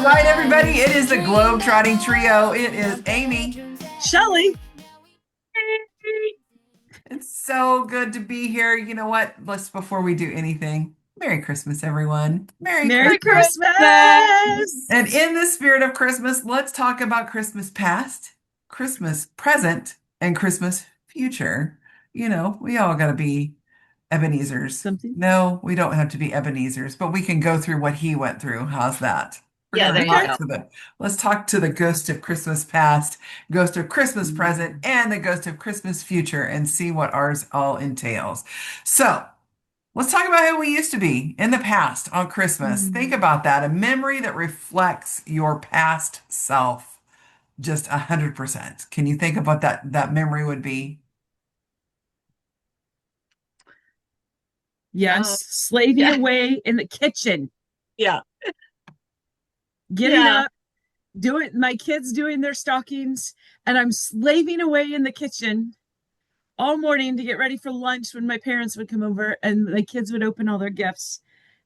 right, everybody, it is the GlobeTrotting Trio. It is Amy. Shelley. It's so good to be here. You know what? Let's, before we do anything, Merry Christmas, everyone. Merry Merry Christmas. Christmas. And in the spirit of Christmas, let's talk about Christmas past, Christmas present, and Christmas future. You know, we all got to be Ebenezer's. Something. No, we don't have to be Ebenezer's, but we can go through what he went through. How's that? We're Yeah, gonna there you Okay. go. let's talk to the ghost of Christmas past, ghost of Christmas present, Mm. and the ghost of Christmas future and see what ours all entails. So let's talk about how we used to be in the past on Christmas. Think Mm. about that. A memory that reflects your past self just 100%. Can you think of what that memory would be? Yes, Um, slaving yeah, away in the kitchen, yeah, getting yeah. up, doing my kids doing their stockings, and I'm slaving away in the kitchen all morning to get ready for lunch when my parents would come over and my kids would open all their gifts.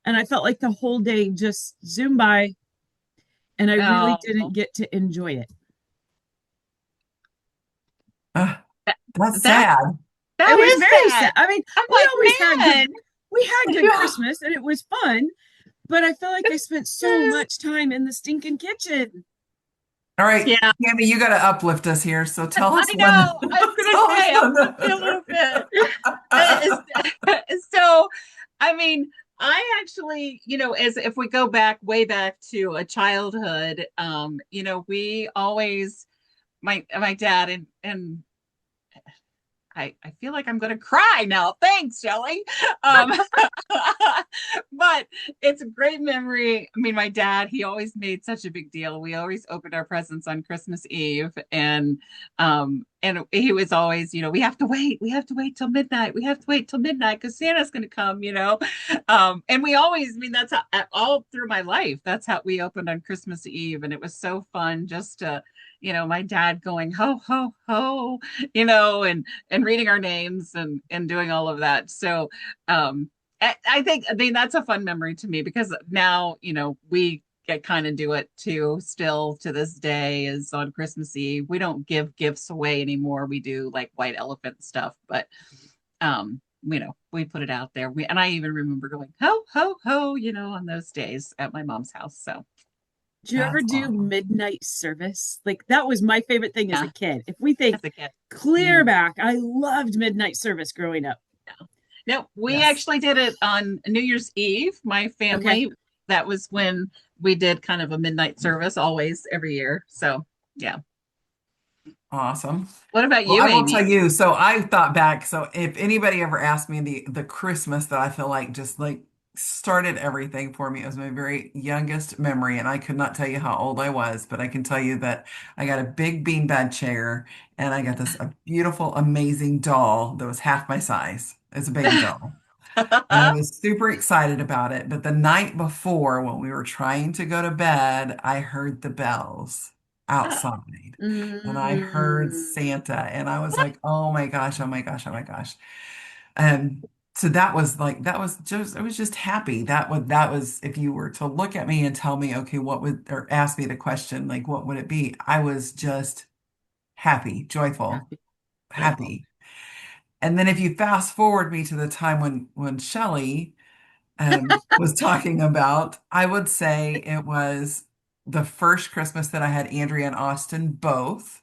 And I felt like the whole day just zoomed by and I really Oh, didn't get to enjoy it. Uh, that that's that sad. It that was is very sad. sad. I mean, I'm we like, always had good man. we had good Yeah. Christmas and it was fun, but I feel like I spent so much time in the stinking kitchen. All right, Yeah, Tammy, you got to uplift us here. So tell I us when know. I was gonna tell us say, when uplift me a little bit. So, I mean, I actually, as if we go back way back to a childhood, we always my dad and I feel like I'm going to cry now. Thanks, Shelley. Um, but it's a great memory. I mean, my dad, he always made such a big deal. We always opened our presents on Christmas Eve, and he was always, we have to wait till midnight. We have to wait till midnight because Santa's going to come. And we always, I mean, that's how, all through my life. That's how we opened on Christmas Eve, and it was so fun just to, my dad going ho ho ho, and reading our names and doing all of that. So I think that's a fun memory to me because now we get kind of do it too still to this day is on Christmas Eve. We don't give gifts away anymore. We do like white elephant stuff, but we put it out there. And I even remember going ho ho ho, on those days at my mom's house. So Did you ever That's do awesome. midnight service? Like that was my favorite thing as a yeah, kid. If we think as a kid. clear Mhm. back, I loved midnight service growing up. No, we Yes. actually did it on New Year's Eve. My Okay. family, that was when we did kind of a midnight service always every year. So, yeah. Awesome. What about Well, you, I will tell Amy? you. So I thought back. So if anybody ever asked me the Christmas that I feel like just like started everything for me, it was my very youngest memory, and I could not tell you how old I was, but I can tell you that I got a big beanbag chair, and I got this a beautiful, amazing doll that was half my size. It's a baby doll. And I was super excited about it. But the night before, when we were trying to go to bed, I heard the bells outside and I heard Mm. Santa. And I was like, oh my gosh, oh my gosh, oh my gosh. And so that was like, that was just, I was just happy. That was, if you were to look at me and tell me, okay, what would, or ask me the question, like, what would it be? I was just happy, joyful, Happy, joyful. happy. And then if you fast forward me to the time when Shelley was talking about, I would say it was the first Christmas that I had Andrea and Austin both.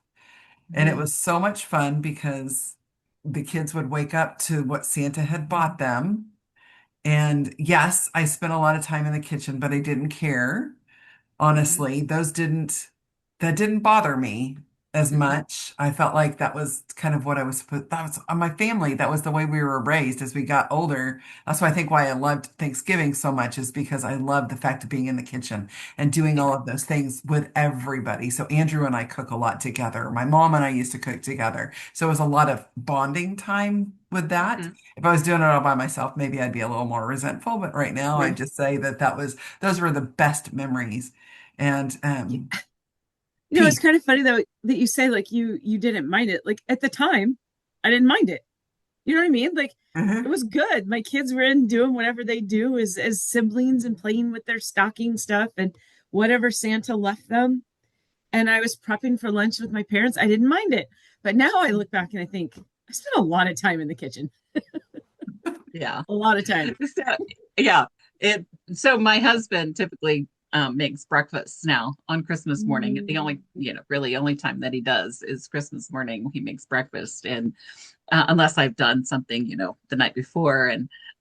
And it Mm. was so much fun because the kids would wake up to what Santa had bought them. And yes, I spent a lot of time in the kitchen, but I didn't care. Mm. Honestly, that didn't bother me as Mhm. much. I felt like that was kind of what I was supposed, that was my family. That was the way we were raised as we got older. That's why I think why I loved Thanksgiving so much is because I loved the fact of being in the kitchen and doing all Yeah. of those things with everybody. So Andrew and I cook a lot together. My mom and I used to cook together. So it was a lot of bonding time with that. Mhm. If I was doing it all by myself, maybe I'd be a little more resentful. But right now, I Right. just say that those were the best memories. And It's peace. kind of funny though that you say like you didn't mind it. Like at the time, I didn't mind it. You know what I mean? Like it Mhm. was good. My kids were in doing whatever they do as siblings and playing with their stocking stuff. And whatever Santa left them. And I was prepping for lunch with my parents. I didn't mind it. But now I look back and I think I spent a lot of time in the kitchen, Yeah. a lot of time. So, yeah. It so my husband typically makes breakfast now on Christmas morning. The only, really only time that he does is Christmas morning. He makes breakfast, and unless I've done something, the night before,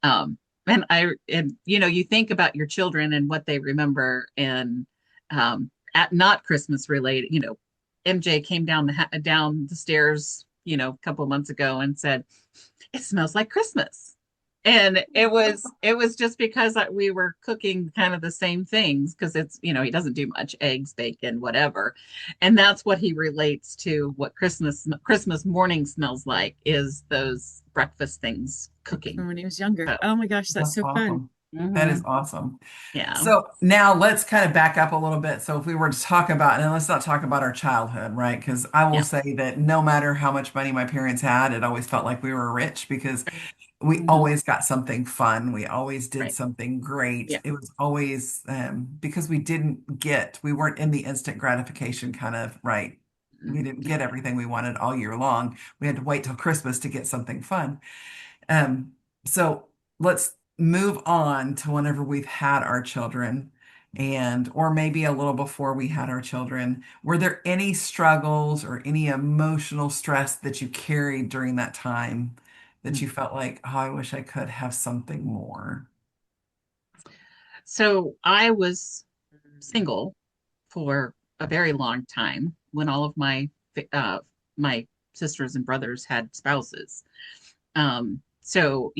um, and you think about your children and what they remember, and at not Christmas related, MJ came down the stairs, a couple of months ago and said, "It smells like Christmas." And it was just because we were cooking kind of the same things, because it's, he doesn't do much, eggs, bacon, whatever. And that's what he relates to, what Christmas morning smells like, is those breakfast things Like cooking. from when he was younger. So, Oh my gosh, that's That's so fun. awesome. That is mhm, awesome. yeah, So now let's kind of back up a little bit. So if we were to talk about, and let's not talk about our childhood, right? Because I will yeah, say that no matter how much money my parents had, it always felt like we were rich because we mhm, always got something fun. We always did right, something great. yeah, It was always because we weren't in the instant gratification kind of, right? We mhm, didn't get everything we wanted all year long. We had to wait till Christmas to get something fun. Um, so let's move on to whenever we've had our children and or maybe a little before we had our children. Were there any struggles or any emotional stress that you carried during that time that mhm. you felt like, oh, I wish I could have something more? So I was single for a very long time when all of my sisters and brothers had spouses. So,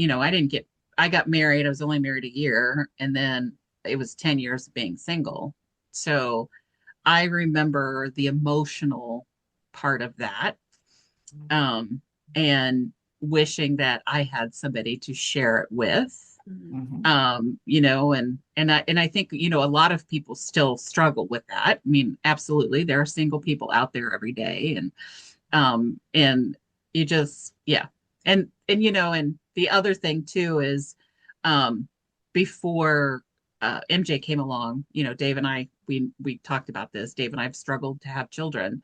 I got married. I was only married a year, and then it was 10 years of being single. So I remember the emotional part of that, um, and wishing that I had somebody to share it with. Hmm. And I think, a lot of people still struggle with that. I mean, absolutely, there are single people out there every day, and you just, yeah. And the other thing too is, um before MJ came along, Dave and I, we talked about this. Dave and I have struggled to have children,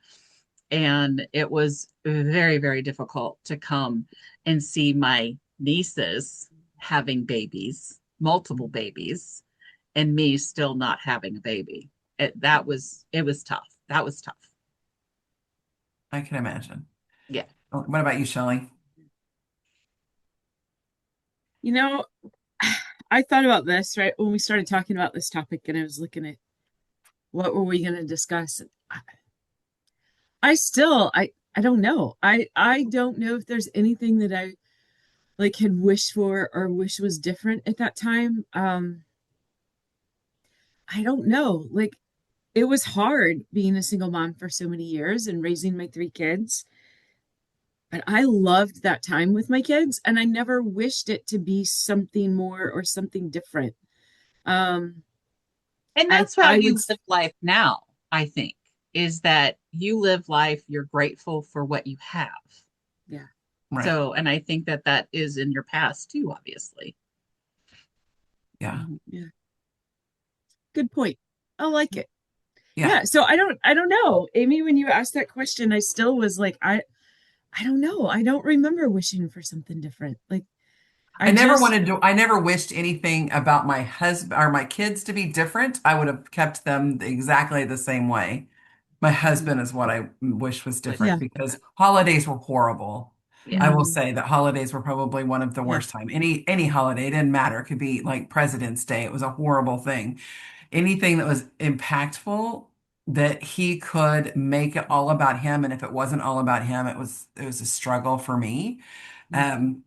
and it was very, very difficult to come and see my nieces having babies, multiple babies, and me still not having a baby. It was tough. That was tough. I can imagine. Yeah. What about you, Shelley? You know, I thought about this right when we started talking about this topic, and I was looking at what were we going to discuss. I don't know. I don't know if there's anything that I like had wished for or wish was different at that time. I don't know. Like it was hard being a single mom for so many years and raising my three kids. But I loved that time with my kids, and I never wished it to be something more or something different. Um, And I that's how I would you live life now, I think, is that you live life, you're grateful for what you have. yeah. Right. So, and I think that that is in your past too, obviously. Yeah. Mhm. Yeah. Good point. I like it. Yeah. Yeah, so I don't know. Amy, when you asked that question, I still was like I don't know. I don't remember wishing for something different. Like I just I never wished anything about my husband or my kids to be different. I would have kept them exactly the same way. My husband is what I wish was different yeah. because holidays were horrible. Yeah. I will Mm, say that holidays were probably one of the yeah. worst time. Any holiday, it didn't matter. It could be like President's Day. It was a horrible thing. Anything that was impactful that he could make it all about him, and if it wasn't all about him, it was a struggle for me. Mm, Um,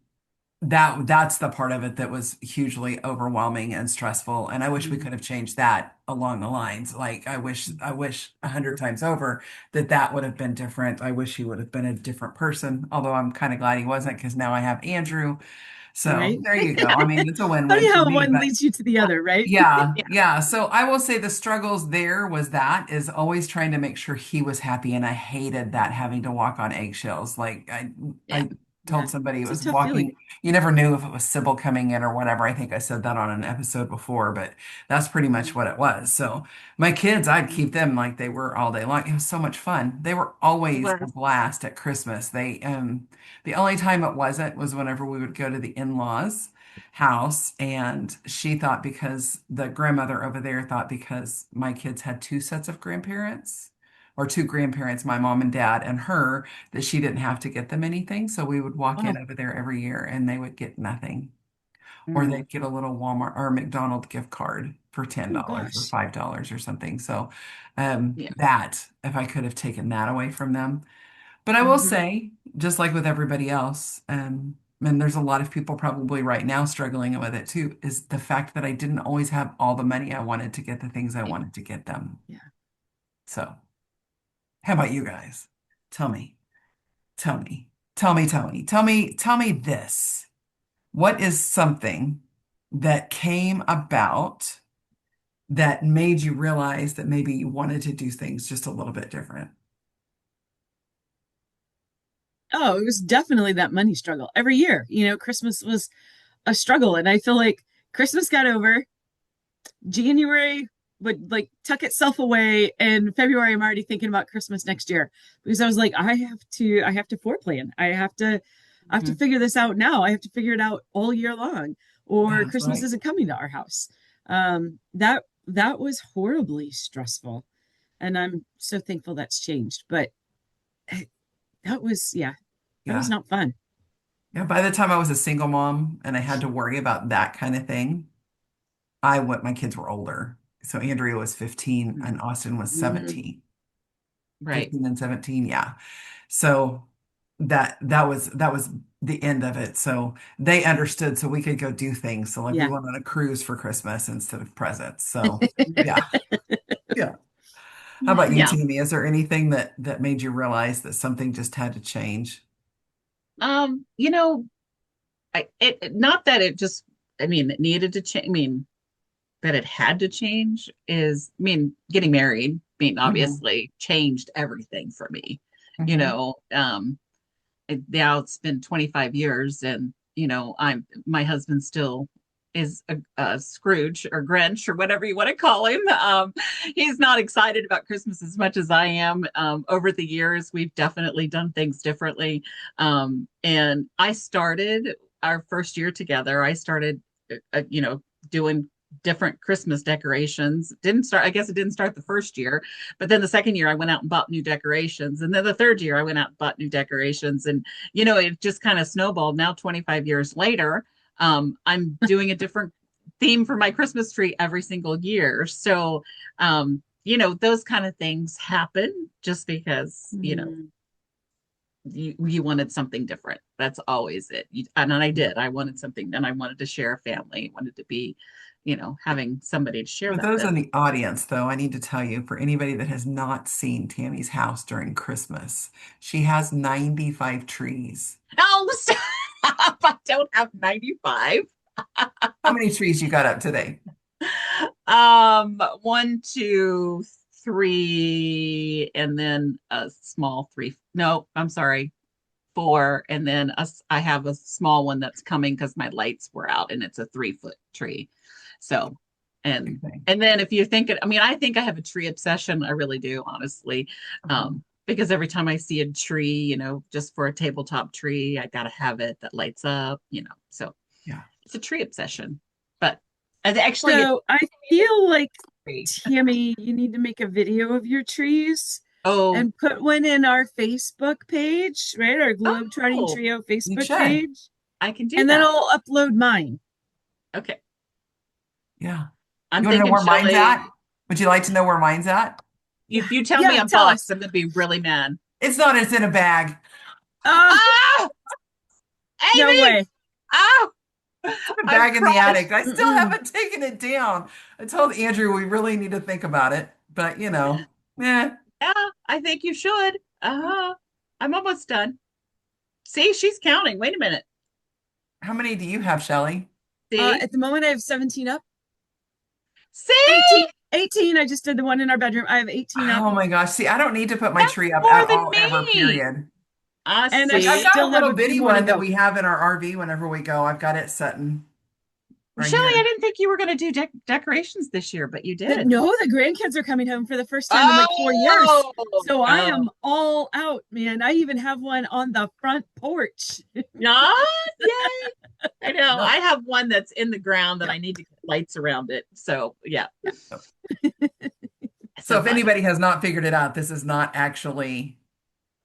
that's the part of it that was hugely overwhelming and stressful. And I wish we mm, could have changed that along the lines. Like I wish 100 times over that that would have been different. I wish he would have been a different person, although I'm kind of glad he wasn't because now I have Andrew. So right? there you go. I mean, it's a win-win Funny for how me, one but leads you to the other, right? yeah, Yeah. yeah. So I will say the struggles there was that is always trying to make sure he was happy, and I hated that having to walk on eggshells. Like Yeah. told Yeah. somebody it It's a was tough feeling. walking. You never knew if it was Sybil coming in or whatever. I think I said that on an episode before, but that's pretty much what it was. So my kids, I'd Mhm. keep them like they were all day long. It was so much fun. They were It always a was. blast at Christmas. The only time it wasn't was whenever we would go to the in-laws house, and she thought because the grandmother over there thought because my kids had two sets of grandparents or two grandparents, my mom and dad and her, that she didn't have to get them anything. So we would walk in Oh, over there every year and they would get nothing. Or Mm, they'd get a little Walmart or McDonald's gift card for oh $10 or gosh. $5 or something. So yeah. that, if I could have taken that away from them. But I will Hmm. say, just like with everybody else, and there's a lot of people probably right now struggling with it too, is the fact that I didn't always have all the money I wanted to get the things I Yeah. wanted to get them. Yeah. So, how about you guys? Tell me. Tell me, tell me this. What is something that came about that made you realize that maybe you wanted to do things just a little bit different? Oh, it was definitely that money struggle. Every year, Christmas was a struggle. And I feel like Christmas got over. January would like tuck itself away, and February I'm already thinking about Christmas next year because I was like, I have to foreplan. I have to Mhm. figure this out now. I have to figure it out all year long, or Yeah, that's Christmas right. isn't coming to our house. That was horribly stressful, and I'm so thankful that's changed. But that was, yeah, that was Yeah. not fun. Yeah. By the time I was a single mom and I had to worry about that kind of thing, my kids were older. So Andrea was 15 and Austin was Mhm. 17. Right. 15 and 17, yeah. So that was the end of it. So they understood so we could go do things. So like we Yeah. went on a cruise for Christmas instead of presents. So yeah. Yeah. How about you, Yeah. Tammy? Is there anything that made you realize that something just had to change? You know, not that it just, I mean, it needed to change. I mean, that it had to change is, I mean, getting married, I mean, Hmm. obviously changed everything for me. You Hmm. know, now it's been 25 years and, my husband still is a Scrooge or Grinch or whatever you want to call him. He's not excited about Christmas as much as I am. Over the years, we've definitely done things differently. And I started our first year together, I started, doing different Christmas decorations. Didn't start, I guess it didn't start the first year, but then the second year I went out and bought new decorations. And then the third year I went out and bought new decorations. And, it just kind of snowballed. Now, 25 years later, I'm doing a different theme for my Christmas tree every single year. So, those kind of things happen just because, Mhm. you wanted something different. That's always it. And I did. I wanted something, and I wanted to share a family. Wanted to be, having somebody to share For that those with. in the audience, though, I need to tell you, for anybody that has not seen Tammy's house during Christmas, she has 95 trees. Oh, stop. I don't have 95. How many trees you got up today? One, two, three, and then a small three. No, I'm sorry, four, and then I have a small one that's coming because my lights were out, and it's a 3 foot tree. So, and Okay. and then if you're thinking, I mean, I think I have a tree obsession. I really do, honestly. Uh-huh. Because every time I see a tree, just for a tabletop tree, I gotta have it that lights up, So Yeah. it's a tree obsession. But actually, it's So I feel like, a tree. Tammy, you need to make a video of your trees Oh, and put one in our Facebook page, right? Our GlobeTrotting oh, Trio You Facebook should. page. I can do And then that. I'll upload mine. Okay. Yeah. I'm You want to know thinking, where mine's Shelley, at? Would you like to know where mine's at? Yeah. if you tell me Yeah, I'm tell boxed, us. I'm gonna be really mad. It's not, it's in a bag. Oh, Ah, no Amy! way. Ah, It's in a I'm bag in the crushed. attic. I still Mm-mm. haven't taken it down. I told Andrew we really need to think about it, but eh. Yeah, I think you should. I'm almost done. See, she's counting. Wait a minute. How many do you have, Shelley? See? At the moment, I have 17 up. See? 18. 18. I just did the one in our bedroom. I have 18 up. Oh my gosh. See, I don't need to put my That's tree up more at than all ever, me. period. I And I I've see. got a still have little a few bitty more to one that go. we have in our RV whenever we go. I've got it setting Well, right Shelley, I here. didn't think you were going to do decorations this year, but you But did. no, the grandkids are coming home for the first time in like 4 years. Oh, So I oh, am all out, man. I even have one on the front porch. yeah, yay. I know. I Yep. have one that's in the ground that I Yep. need to get lights around it. So, yeah, Yep. So so if fun. anybody has not figured it out, this is not actually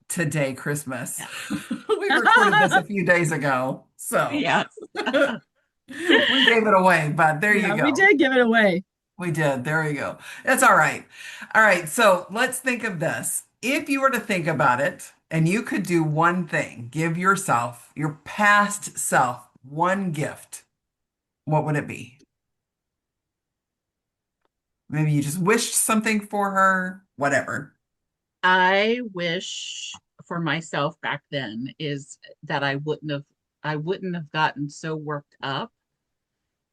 today Christmas. Yeah. We recorded this a few days ago. So Yes. we gave it away, but there you Yeah, we go. did give it away. We did. There you go. That's all right. All right. So let's think of this. If you were to think about it and you could do one thing, give yourself, your past self, one gift, what would it be? Maybe you just wished something for her, whatever. I wish for myself back then is that I wouldn't have gotten so worked up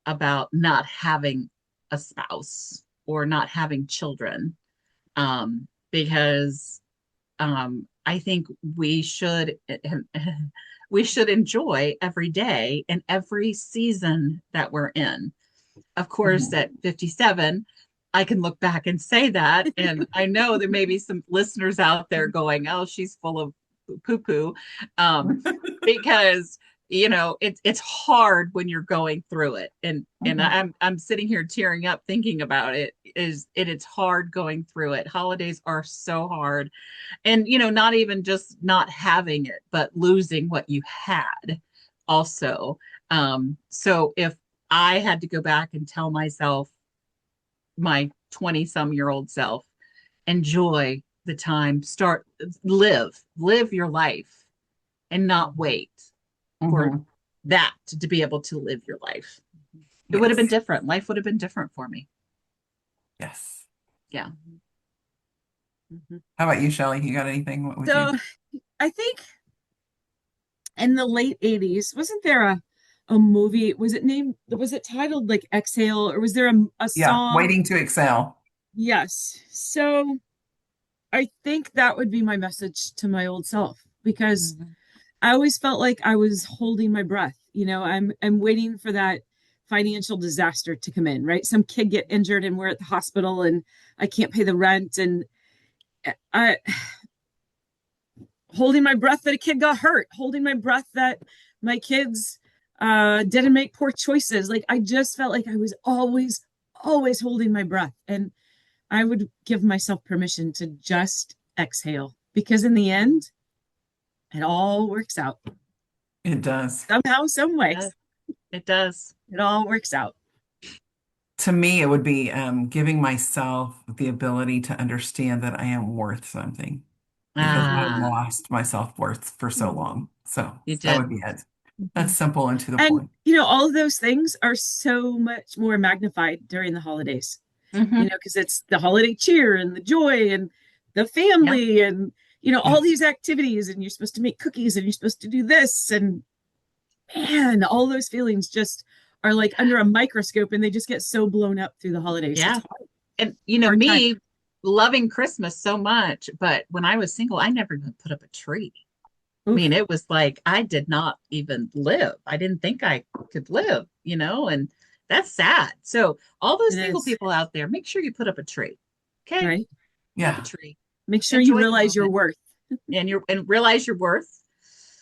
about not having a spouse or not having children. Because I think we should we should enjoy every day and every season that we're in. Of course, Mhm. at 57, I can look back and say that. And I know there may be some listeners out there going, oh, she's full of poo poo. Because it's hard when you're going through it. And Mhm. I'm sitting here tearing up thinking about it. It's hard going through it. Holidays are so hard. And not even just not having it, but losing what you had also. So if I had to go back and tell myself, my 20 some year old self, enjoy the time, live your life and not wait for Mhm. that to be able to live your life. It would have been Yes. different. Life would have been different for me. Yes. Yeah. Mhm. How about you, Shelley? You got anything? What would So you? I think in the late 80s, wasn't there a movie? Was it titled like Exhale, or was there a Yeah, song? waiting to excel. Yes. So I think that would be my message to my old self because Mhm. I always felt like I was holding my breath. I'm waiting for that financial disaster to come in, right? Some kid get injured and we're at the hospital and I can't pay the rent and I holding my breath that a kid got hurt, holding my breath that my kids didn't make poor choices. Like I just felt like I was always holding my breath. And I would give myself permission to just exhale because in the end, it all works out. It does. Somehow, some It way, does. It does. it all works out. To me, it would be giving myself the ability to understand that I am worth something because I Ah, lost my self-worth for so long. So you that did. would be it. That's Mhm. simple and to the And, point. all of those things are so much more magnified during the holidays, Hmm. because it's the holiday cheer and the joy and the Yeah. family and, all Yes. these activities. And you're supposed to make cookies and you're supposed to do this. And man, all those feelings just are like under a microscope and they just get so blown up through the holidays. It's Yeah. a And hard time. me loving Christmas so much, but when I was single, I never even put up a tree. I mean, Oof, it was like I did not even live. I didn't think I could live, and that's sad. So, all those it single is, people out there, make sure you put up a tree. Okay? right? Put up a Yeah. tree. Make sure you Enjoy the realize your moment worth. and realize your worth.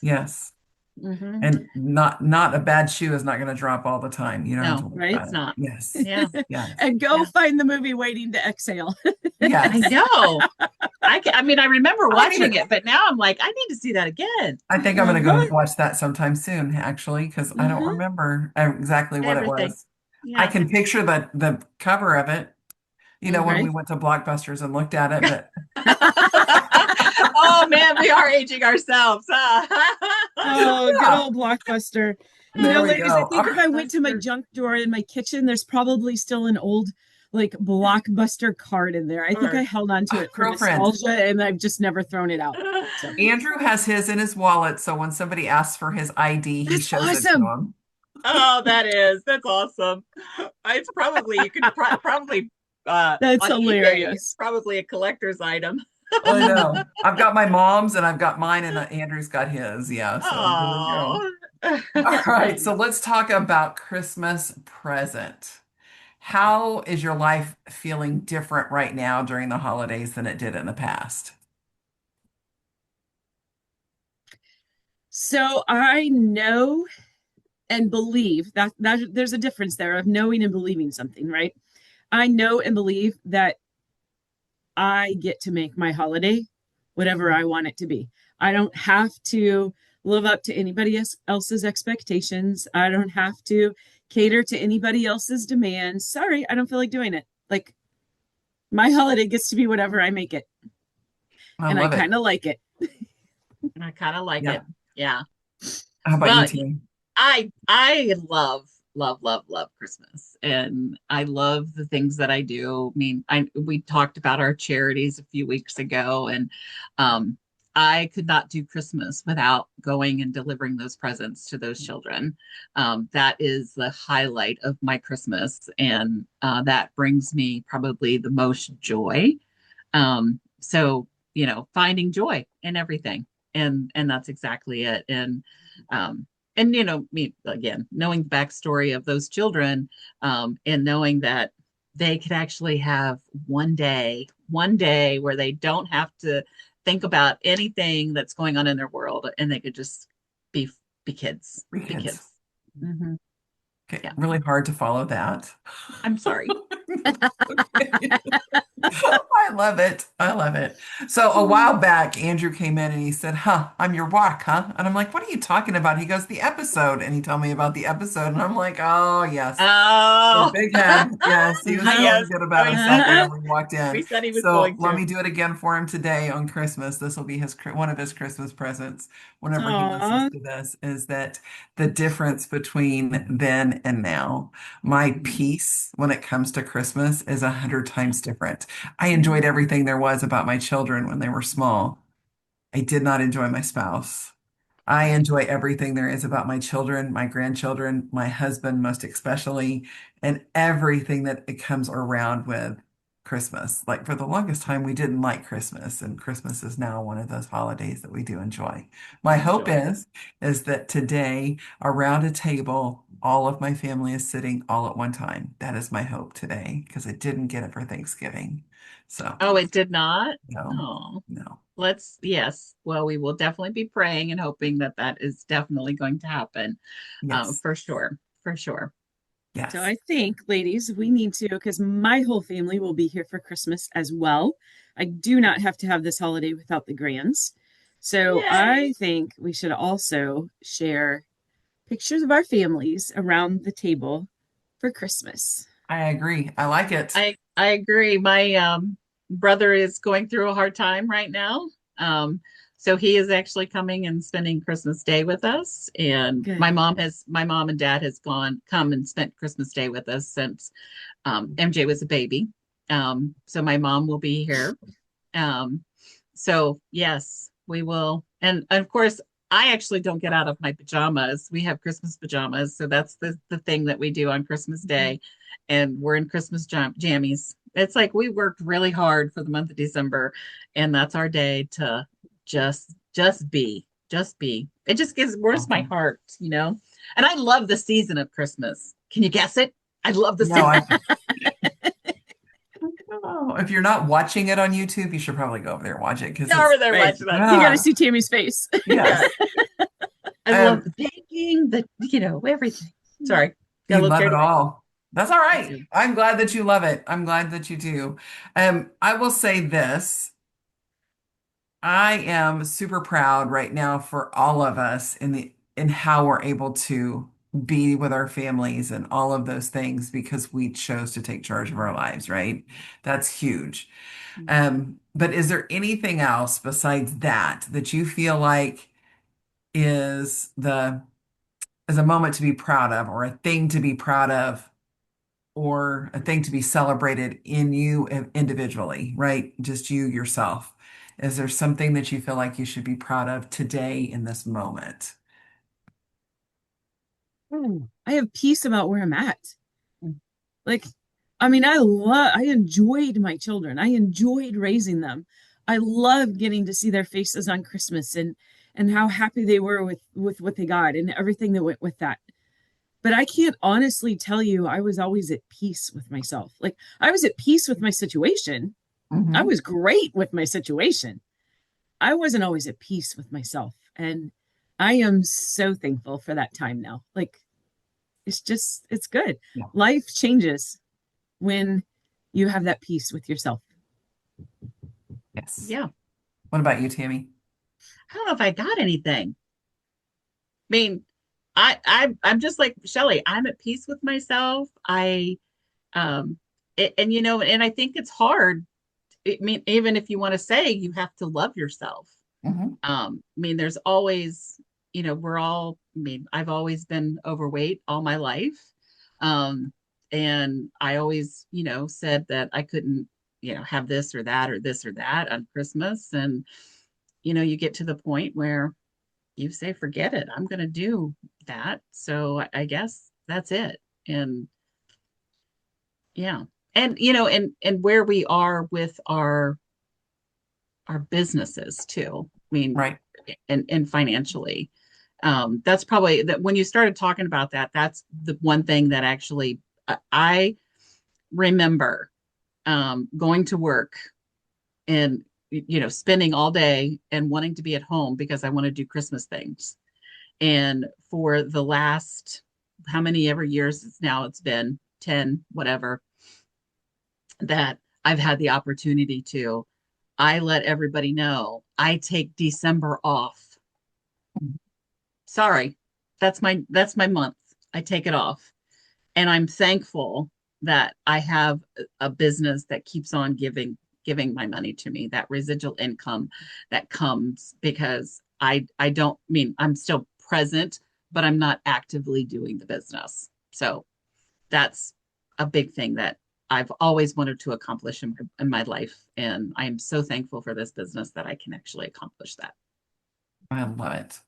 Yes. Hmm. And not a bad shoe is not going to drop all the time. You don't have to No, worry Right? about it's it. not. Yes. Yeah. Yes. And go Yeah. find the movie Waiting to Exhale. I Yes. know. I mean, I remember I need watching it. it, but now I'm like, I need to see that again. I think I'm going to go Uh-huh. watch that sometime soon, actually, because I don't Uh-huh. remember exactly what it Everything. was. I Yeah. can picture the cover of it, when Hmm. we Right? went to Blockbusters and looked at it, but Oh man, we are aging ourselves. Oh, good yeah, old Blockbuster. there we Ladies, I go. think if I went to my Blockbuster. junk drawer in my kitchen, there's probably still an old like Blockbuster card in there. I think I Or held on to it for Girlfriend, nostalgia and I've just never thrown it out. So Andrew has his in his wallet, so when somebody asks for his ID, he that's shows it to awesome. him. oh, that's awesome. It's probably you could probably That's on eBay. It's hilarious. probably a collector's item. I know. I've got my mom's and I've got mine, and Andrew's got his. Yeah, so there we go. Oh, All right, so let's talk about Christmas present. How is your life feeling different right now during the holidays than it did in the past? So I know and believe that there's a difference there of knowing and believing something, right? I know and believe that I get to make my holiday whatever I want it to be. I don't have to live up to anybody else's expectations. I don't have to cater to anybody else's demands. Sorry, I don't feel like doing it. Like my holiday gets to be whatever I make it. I And I love it. kind of like it. I kind of like Yeah. it. Yeah. How about you, Well, Tim? I love Christmas, and I love the things that I do. I mean, I we talked about our charities a few weeks ago, and um, I could not do Christmas without going and delivering those presents to those children. That is the highlight of my Christmas, and that brings me probably the most joy. So finding joy in everything, and that's exactly it. And me again, knowing the backstory of those children, and knowing that they could actually have one day where they don't have to think about anything that's going on in their world, and they could just be be kids, Three be kids. kids. Hmm. Okay, Yeah, really hard to follow that. I'm sorry. I love it. I love it. So a while back, Andrew came in and he said, "Huh, I'm your walk, huh?" And I'm like, "What are you talking about?" He goes, "The episode." And he told me about the episode. And I'm like, "Oh, yes." So Oh, big head. Yes, he was Uh-huh. feeling yes. good Oh, about he us said that day Uh-huh. when we walked he in. said he was So going let to. me do it again for him today on Christmas. This will be one of his Christmas presents whenever he listens Aw. to this, is that the difference between then and now. My peace when it comes to Christmas is 100 times different. I enjoyed everything there was about my children when they were small. I did not enjoy my spouse. I enjoy everything there is about my children, my grandchildren, my husband, most especially, and everything that it comes around with Christmas. Like for the longest time, we didn't like Christmas, and Christmas is now one of those holidays that we do enjoy. My hope Enjoy. is that today, around a table, all of my family is sitting all at one time. That is my hope today, because I didn't get it for Thanksgiving. So, Oh, it did not? no, Oh, no. yes. Well, we will definitely be praying and hoping that that is definitely going to happen, Yes, for sure. For sure. So yes. I think, ladies, we need to, because my whole family will be here for Christmas as well. I do not have to have this holiday without the grands. So Yay. I think we should also share pictures of our families around the table for Christmas. I agree. I like it. I agree. My brother is going through a hard time right now. So he is actually coming and spending Christmas Day with us. And Good. my mom and dad has come and spent Christmas Day with us since MJ was a baby. So my mom will be here. Um, so yes, we will. And of course, I actually don't get out of my pajamas. We have Christmas pajamas, so that's the thing that we do on Christmas Day, and we're in Christmas jammies. It's like we worked really hard for the month of December, and that's our day to just be. It just gives warms my Awesome. heart, you know. And I love the season of Christmas. Can you guess it? I love the No, season. oh, if you're not watching it on YouTube, you should probably go over there and watch it because Over it's, there Right. watching that. You got to ah, see Tammy's face. Yes. yes. I love Um, the baking, everything. Sorry, got a you little love carried it away. all. That's all I right. do. I'm glad that you love it. I'm glad that you do. I will say this. I am super proud right now for all of us in how we're able to be with our families and all of those things because we chose to take charge of our lives, right? That's huge. But is there anything else besides that you feel like is the is a moment to be proud of, or a thing to be proud of, or a thing to be celebrated in you individually, right? Just you yourself. Is there something that you feel like you should be proud of today in this moment? I have peace about where I'm at. Like, I mean, I enjoyed my children. I enjoyed raising them. I love getting to see their faces on Christmas and how happy they were with what they got and everything that went with that. But I can't honestly tell you I was always at peace with myself. Like I was at peace with my situation. I Hmm. was great with my situation. I wasn't always at peace with myself. And I am so thankful for that time now. Like it's good. Yeah. Life changes when you have that peace with yourself. Yes. Yeah. What about you, Tammy? I don't know if I got anything. I mean, I'm just like Shelley. I'm at peace with myself. Um and and I think it's hard. I mean, even if you want to say you have to love yourself. Hmm. I mean, there's always, we're all, I mean, I've always been overweight all my life. And I always, said that I couldn't, have this or that or this or that on Christmas. And, you get to the point where you say, forget it, I'm going to do that. So I guess that's it. And yeah. And, and where we are with our businesses too. I mean, Right. and financially. That's probably that when you started talking about that, that's the one thing that actually I remember going to work and spending all day and wanting to be at home because I want to do Christmas things. And for the last how many ever years it's been 10, whatever, that I've had the opportunity to. I let everybody know I take December off. Sorry, that's my month. I take it off. And I'm thankful that I have a business that keeps on giving my money to me, that residual income that comes because I don't I mean I'm still present, but I'm not actively doing the business. So that's a big thing that I've always wanted to accomplish in my life. And I'm so thankful for this business that I can actually accomplish that. I love it.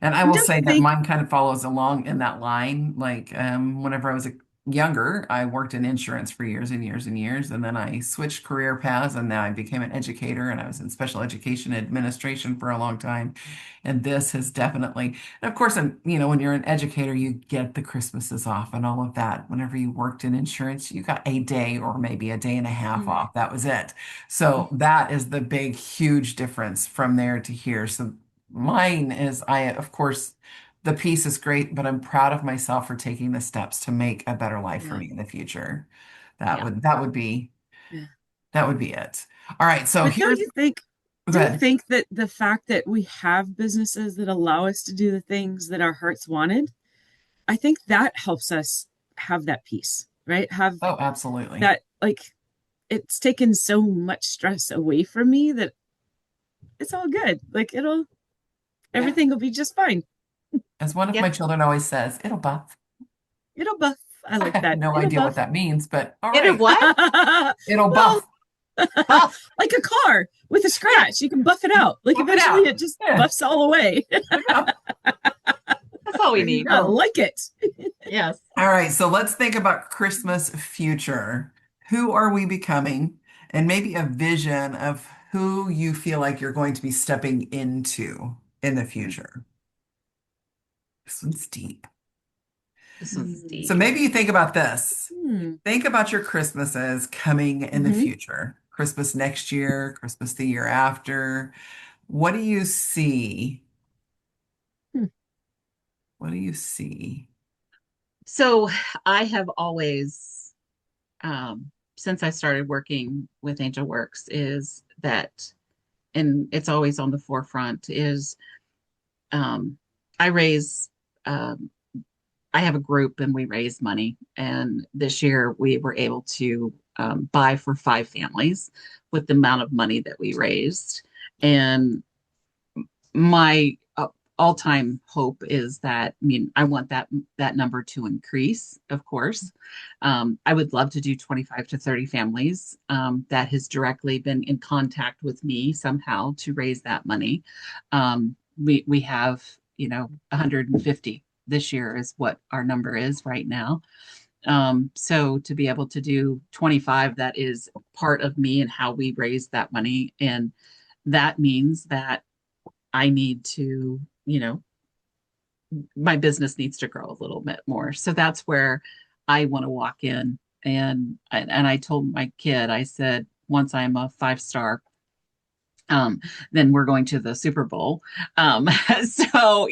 And I And will don't you say that think, mine kind of follows along in that line. Like whenever I was younger, I worked in insurance for years and years and years, and then I switched career paths, and now I became an educator, and I was in special education administration for a long time. And this has definitely, and of course, when you're an educator, you get the Christmases off and all of that. Whenever you worked in insurance, you got a day or maybe a day and a half mm, off. That was it. So that is the big, huge difference from there to here. So mine is, of course, the piece is great, but I'm proud of myself for taking the steps to make a better life for yeah, me in the future. That Yeah. would that would be yeah. that would be it. All right, so But here's go don't you ahead. think that the fact that we have businesses that allow us to do the things that our hearts wanted, I think that helps us have that peace, right? Have Oh, absolutely. that, like, it's taken so much stress away from me that it's all good. Like, Yeah. everything will be just fine. As one of Yeah. my children always says, it'll buff. It'll buff. I I like have that. no It'll idea what buff. that means, but all It a right. what? It'll Well, buff. Buff. like a car with a Yeah. scratch, you can buff it out. Like Buff it eventually out. it just Yeah. buffs all away. Yeah. That's all we There you need. I go. like it. Yes. All right, so let's think about Christmas future. Who are we becoming? And maybe a vision of who you feel like you're going to be stepping into in the future. This one's deep. This one's Hmm. So deep. maybe you think about this. Hmm. Think about your Christmases coming in the Mm-hmm. future. Christmas next year, Christmas the year after. What do you see? Hmm. What do you see? So I have always, since I started working with Angel Works, is that, and it's always on the forefront, is um, I raise, um, I have a group and we raise money. And this year we were able to buy for 5 families with the amount of money that we raised. And my all-time hope is that, I mean, I want that number to increase, of course. I would love to do 25 to 30 families that has directly been in contact with me somehow to raise that money. We have 150 this year is what our number is right now. So to be able to do 25, that is part of me and how we raise that money. And that means that I need to, my business needs to grow a little bit more. So that's where I want to walk in. And I told my kid, I said, once I'm a 5 star, um, then we're going to the Super Bowl. So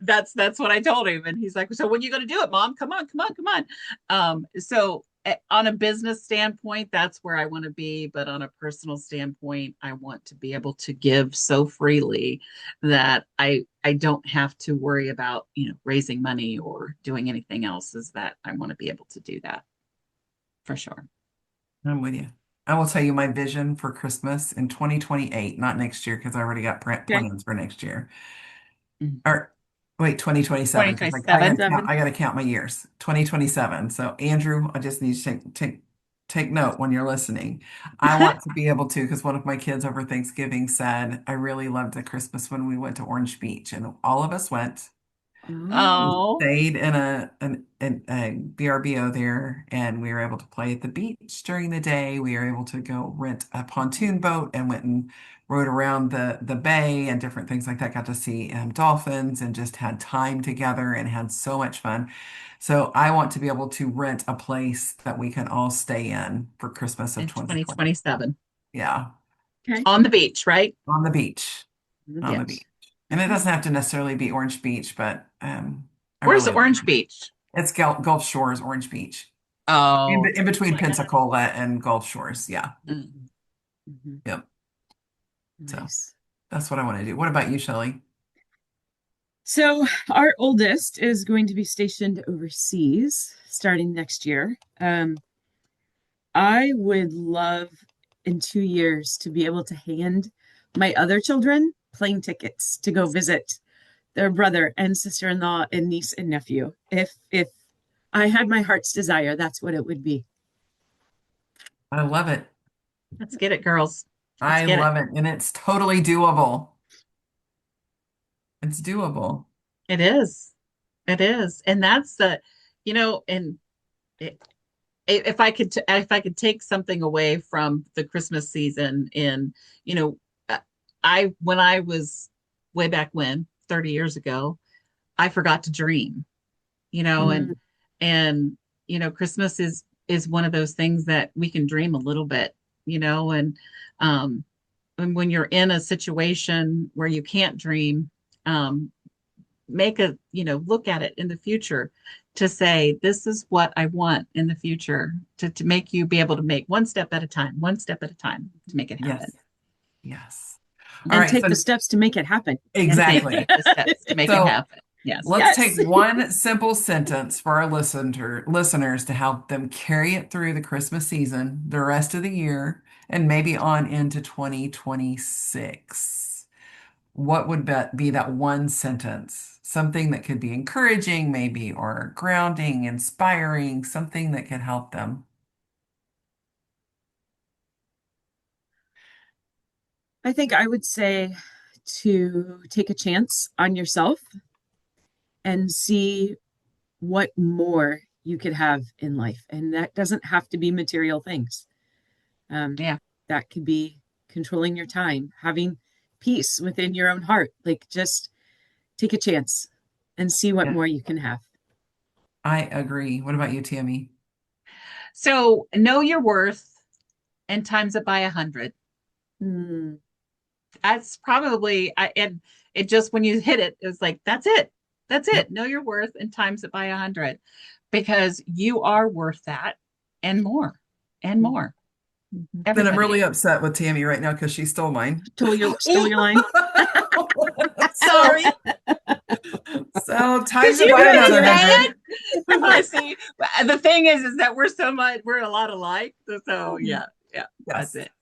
that's what I told him, and he's like, "So when are you going to do it, Mom? Come on, come on, come on." So on a business standpoint, that's where I want to be, but on a personal standpoint, I want to be able to give so freely that I don't have to worry about raising money or doing anything else. Is that I want to be able to do that for sure. I'm with you. I will tell you my vision for Christmas in 2028, not next year, because I already got Okay. plans for next year. Mhm. Or wait, 2027, because twenty-seven. I gotta count my years. 2027. So Andrew, I just need you to take note when you're listening. I want to be able to, because one of my kids over Thanksgiving said, I really loved the Christmas when we went to Orange Beach, and all of us went. We Oh, Oh, stayed in a VRBO there, and we were able to play at the beach during the day. We were able to go rent a pontoon boat and went and rode around the bay and different things like that. Got to see dolphins and just had time together and had so much fun. So I want to be able to rent a place that we can all stay in for Christmas of in 2020. 2027 Yeah, okay. on the beach, right? on the beach, on the beach. Yes. And it Okay. doesn't have to necessarily be Orange Beach, but I Where's really Orange Beach? it's Gulf Shores, Orange Beach, Oh, in between like that. Pensacola and Gulf Shores. Yeah. Mhm. Mhm. Yep. So Nice. that's what I want to do. What about you, Shelley? So our oldest is going to be stationed overseas starting next year. I would love in 2 years to be able to hand my other children plane tickets to go visit their brother and sister-in-law and niece and nephew. If I had my heart's desire, that's what it would be. I love it. Let's get it, girls. Let's I get it. love it. And it's totally doable. It's doable. It is. It is. And that's and it, if I could take something away from the Christmas season you know, uh, I when I was way back when, 30 years ago, I forgot to dream, you know, Mm, and Christmas is one of those things that we can dream a little bit, um and when you're in a situation where you can't dream, um make a look at it in the future to say this is what I want in the future to make you be able to make one step at a time to make it Yes. happen Yes. All and right. take So the steps to make it happen. and exactly. take the steps to make it So happen. Yes. let's take Yes. one simple sentence for our listeners to help them carry it through the Christmas season, the rest of the year, and maybe on into 2026. What would be that one sentence? Something that could be encouraging, maybe, or grounding, inspiring, something that could help them. I think I would say to take a chance on yourself and see what more you could have in life. And that doesn't have to be material things. Um, Yeah. that could be controlling your time, having peace within your own heart. Like just take a chance and see what Yeah, more you can have. I agree. What about you, Tammy? So know your worth and times it by 100. Hmm. That's probably and it just when you hit it, it's like that's it. That's Yep. it. Know your worth and times it by 100 because you are worth that and more and more. Then I'm Everybody really is. upset with Tammy right now because she stole mine. Stole your line. Sorry, So because times it you by couldn't another say 100. it. I see. The thing is that we're a lot alike. So yeah, yeah, that's Yes. it.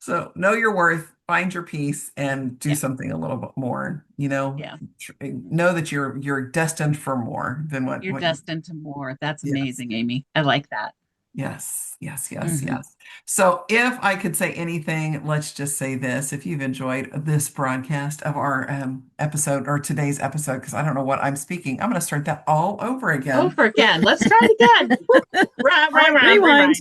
So know your worth, find your peace, and do Yeah, something a little bit more. yeah. Know that you're destined for more than You're what you. destined to more. That's Yes. amazing, Amy. I like that. Yes, yes, yes, Hmm. yes. So, if I could say anything, let's just say this. If you've enjoyed this broadcast of our episode or today's episode, because I don't know what I'm speaking, I'm going to start that all over again. Over again. Let's try it again. Right, All right, right. right, Rewind. rewind.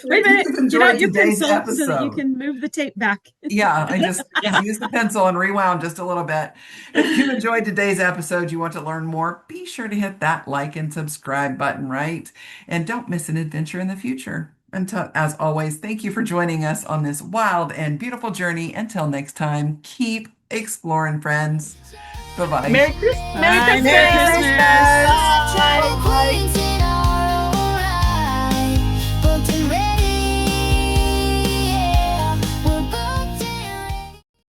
Wait a If minute. you've Get out enjoyed your today's pencil so that you episode, can move the tape back. yeah, I just Yeah. used the pencil and rewound just a little bit. If you enjoyed today's episode, you want to learn more, be sure to hit that like and subscribe button, right? And don't miss an adventure in the future. Until, as always, thank you for joining us on this wild and beautiful journey. Until next time, keep exploring, friends. Bye bye. Merry Bye. Merry Christmas. Christmas.